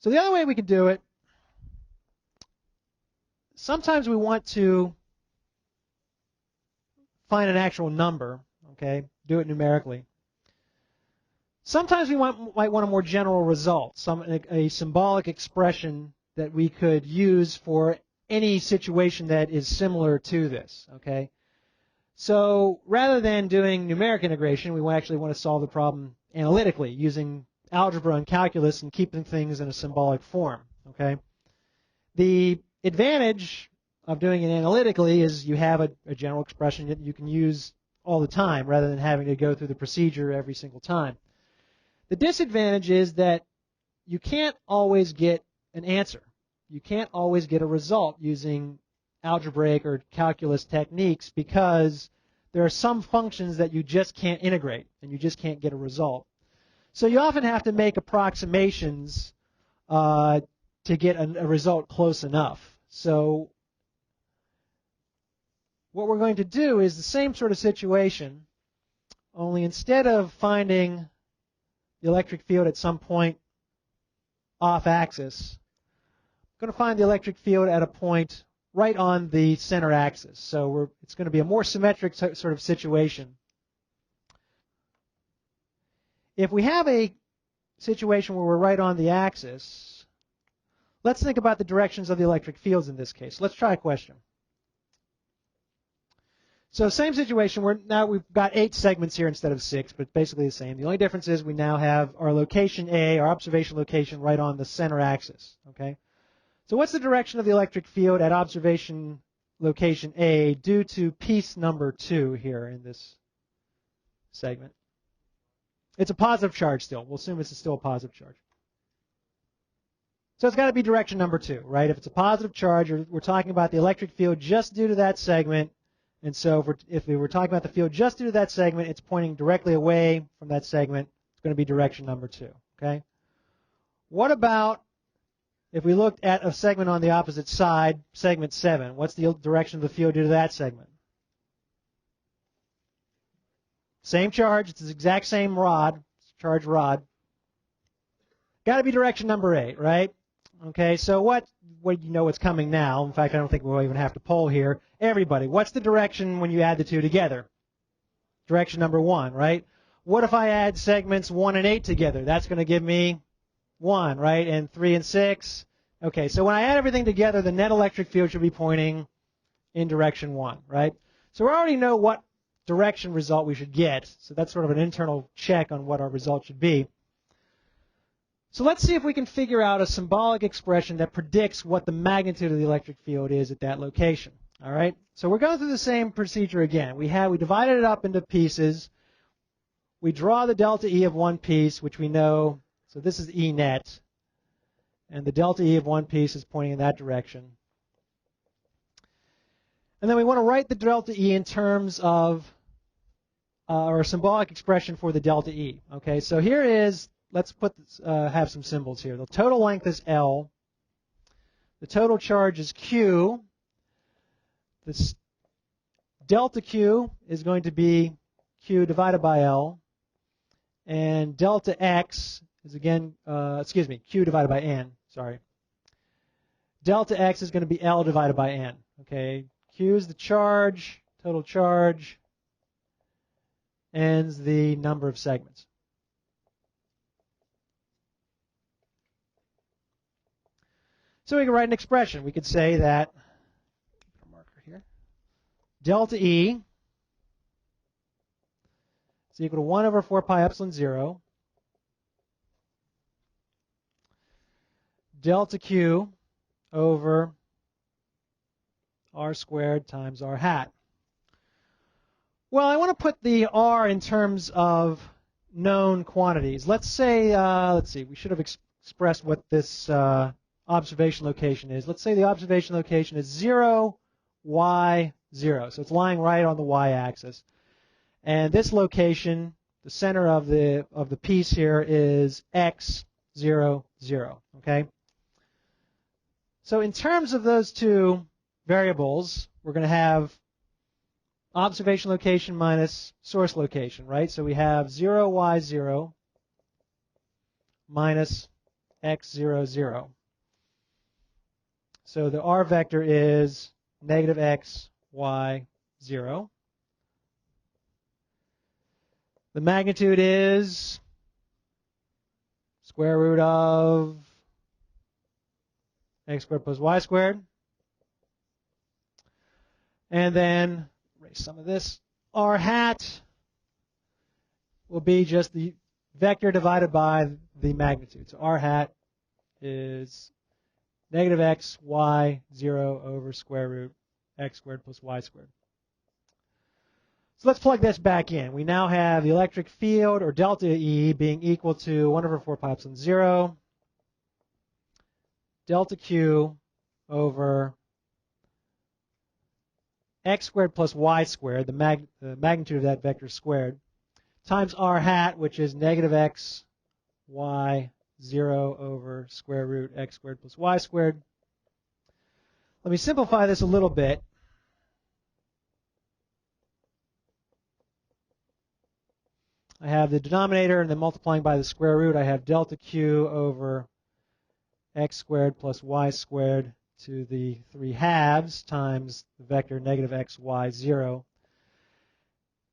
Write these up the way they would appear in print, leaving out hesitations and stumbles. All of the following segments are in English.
So the other way we could do it, sometimes we want to find an actual number, okay, do it numerically. Sometimes we might want a more general result, a symbolic expression that we could use for any situation that is similar to this, okay? So rather than doing numeric integration, we actually want to solve the problem analytically using algebra and calculus and keeping things in a symbolic form, okay? The advantage of doing it analytically is you have a general expression that you can use all the time rather than having to go through the procedure every single time. The disadvantage is that you can't always get an answer. You can't always get a result using algebraic or calculus techniques because there are some functions that you just can't integrate and you just can't get a result. So you often have to make approximations to get a result close enough. So what we're going to do is the same sort of situation, only instead of finding the electric field at some point off axis, I'm going to find the electric field at a point right on the center axis. So it's going to be a more symmetric sort of situation. If we have a situation where we're right on the axis, let's think about the directions of the electric fields in this case. Let's try a question. So same situation, now we've got 8 segments here instead of 6, but basically the same. The only difference is we now have our location A, our observation location, right on the center axis. Okay. So what's the direction of the electric field at observation location A due to piece number 2 here in this segment? It's a positive charge still. We'll assume it's still a positive charge. So it's got to be direction number 2, right? If it's a positive charge, we're talking about the electric field just due to that segment. And so if we were talking about the field just due to that segment, it's pointing directly away from that segment. It's going to be direction number 2. Okay? What about if we looked at a segment on the opposite side, segment 7? What's the direction of the field due to that segment? Same charge. It's the exact same rod, charge rod. Got to be direction number 8, right? Okay, so what do you know what's coming now? In fact, I don't think we'll even have to poll here. Everybody, what's the direction when you add the two together? Direction number 1, right? What if I add segments 1 and 8 together? That's going to give me 1, right? And 3 and 6. Okay, so when I add everything together, the net electric field should be pointing in direction 1, right? So we already know what direction result we should get. So that's sort of an internal check on what our result should be. So let's see if we can figure out a symbolic expression that predicts what the magnitude of the electric field is at that location. All right? So we're going through the same procedure again. We divided it up into pieces. We draw the delta E of one piece, which we know. So this is E net. And the delta E of one piece is pointing in that direction. And then we want to write the delta E in terms of or a symbolic expression for the delta E. Okay, so here is, let's have some symbols here. The total length is L. The total charge is Q. This delta Q is going to be Q divided by L. And delta X is again, Q divided by N. Sorry. Delta X is going to be L divided by N. Okay, Q is the charge, total charge, N's the number of segments. So we can write an expression. We could say that, put a marker here, delta E is equal to 1 over 4 pi epsilon 0 delta Q over R squared times R hat. Well, I want to put the R in terms of known quantities. Let's say, let's see, we should have expressed what this observation location is. Let's say the observation location is 0, y, 0. So it's lying right on the y-axis. And this location, the center of the piece here is x, 0, 0. Okay? So in terms of those two variables, we're going to have observation location minus source location, right? So we have 0, y, 0 minus x, 0, 0. So the r vector is negative x, y, 0. The magnitude is square root of x squared plus y squared. And then, erase some of this, r hat will be just the vector divided by the magnitude. So r hat is negative x, y, 0 over square root x squared plus y squared. So let's plug this back in. We now have the electric field, or delta E, being equal to 1 over 4 pi epsilon 0 delta Q over x squared plus y squared, the magnitude of that vector squared, times r hat, which is negative x, y, 0 over square root x squared plus y squared. Let me simplify this a little bit. I have the denominator, and then multiplying by the square root, I have delta Q over x squared plus y squared to the 3 halves times the vector negative x, y, 0.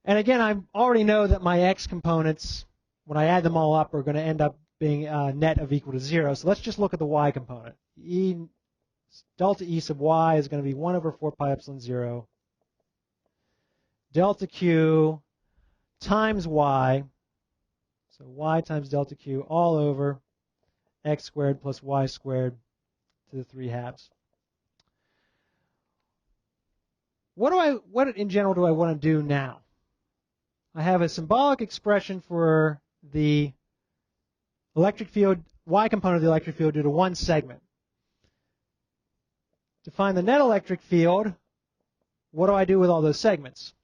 And again, I already know that my x components, when I add them all up, are going to end up being net of equal to 0. So let's just look at the y component. Delta E sub y is going to be 1 over 4 pi epsilon 0 delta Q times y, so y times delta Q all over x squared plus y squared to the 3 halves. What in general do I want to do now? I have a symbolic expression for the electric field, y component of the electric field due to one segment. To find the net electric field, what do I do with all those segments?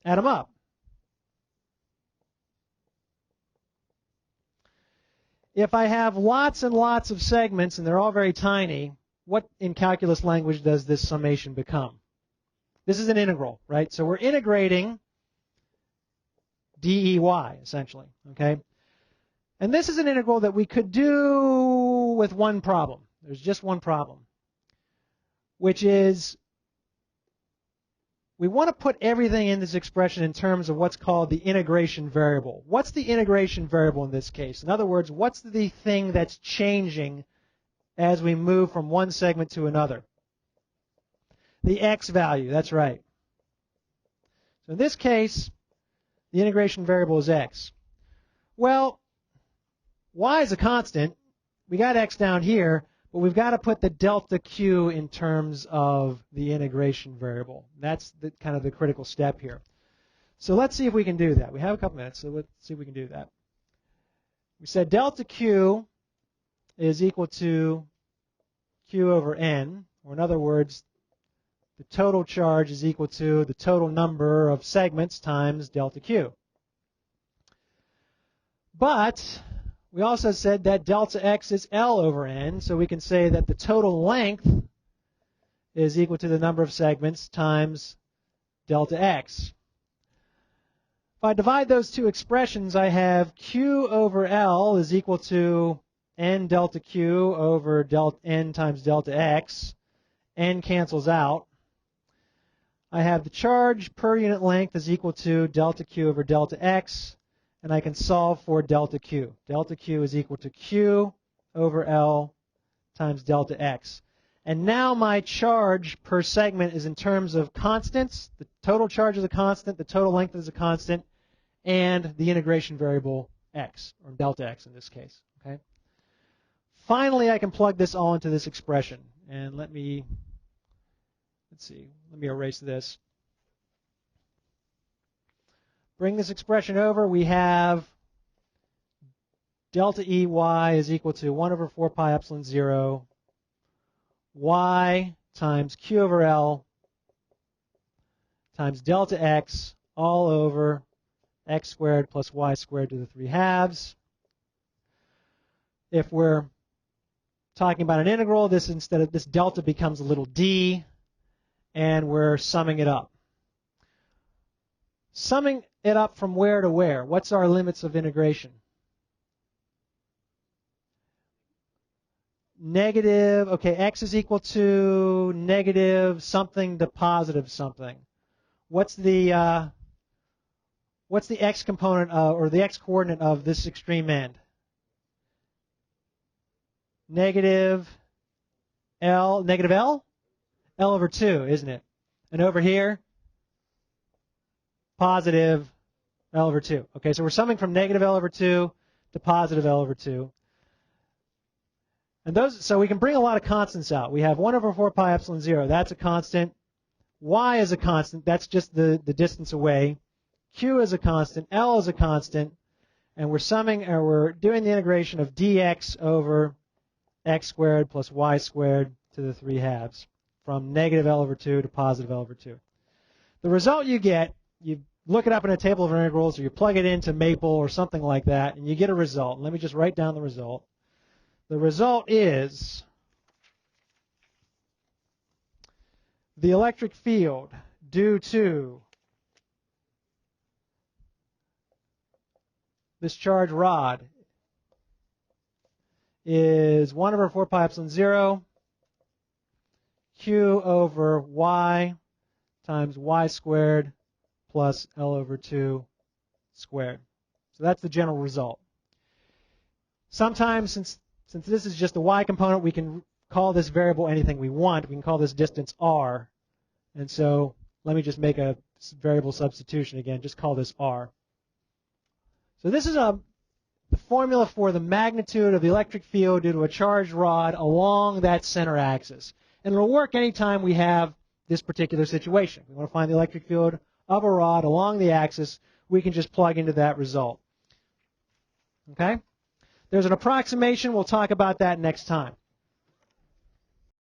Add them up. If I have lots and lots of segments and they're all very tiny, what in calculus language does this summation become? This is an integral, right? So we're integrating dEy, essentially, okay? And this is an integral that we could do with one problem. There's just one problem, which is we want to put everything in this expression in terms of what's called the integration variable. What's the integration variable in this case? In other words, what's the thing that's changing as we move from one segment to another? The x value, that's right. So in this case, the integration variable is x. Well, y is a constant. We got x down here, but we've got to put the delta Q in terms of the integration variable. That's kind of the critical step here. So let's see if we can do that. We have a couple minutes, so let's see if we can do that. We said delta Q is equal to Q over N, or in other words, the total charge is equal to the total number of segments times delta Q. But we also said that delta X is L over N, so we can say that the total length is equal to the number of segments times delta X. If I divide those two expressions, I have Q over L is equal to N delta Q over N times delta X. N cancels out. I have the charge per unit length is equal to delta Q over delta X, and I can solve for delta Q. Delta Q is equal to Q over L times delta X. And now my charge per segment is in terms of constants. The total charge is a constant, the total length is a constant, and the integration variable X, or delta X in this case. Okay. Finally, I can plug this all into this expression. And let's erase this. Bring this expression over. We have delta EY is equal to 1 over 4 pi epsilon 0 y times Q over L times delta X all over X squared plus Y squared to the 3 halves. If we're talking about an integral, instead of this delta becomes a little d, and we're summing it up. Summing it up from where to where? What's our limits of integration? negative, okay, x is equal to negative something to positive something. What's the x component or the x coordinate of this extreme end? Negative L over 2, isn't it? And over here, positive L over 2. Okay, so we're summing from negative L over 2 to positive L over 2. And those, so we can bring a lot of constants out. We have 1 over 4 pi epsilon 0. That's a constant. Y is a constant. That's just the distance away. Q is a constant. L is a constant. And we're summing, or we're doing the integration of dx over x squared plus y squared to the 3/2 from negative L over 2 to positive L over 2. The result you get, you look it up in a table of integrals, or you plug it into Maple or something like that, and you get a result. Let me just write down the result. The result is the electric field due to this charged rod is 1 over 4 pi epsilon 0 Q over y times y squared plus L over 2 squared. So that's the general result. Sometimes, since this is just the y component, we can call this variable anything we want. We can call this distance r. And so let me just make a variable substitution again. Just call this r. So this is the formula for the magnitude of the electric field due to a charged rod along that center axis. And it'll work anytime we have this particular situation. We want to find the electric field of a rod along the axis. We can just plug into that result. Okay? There's an approximation. We'll talk about that next time.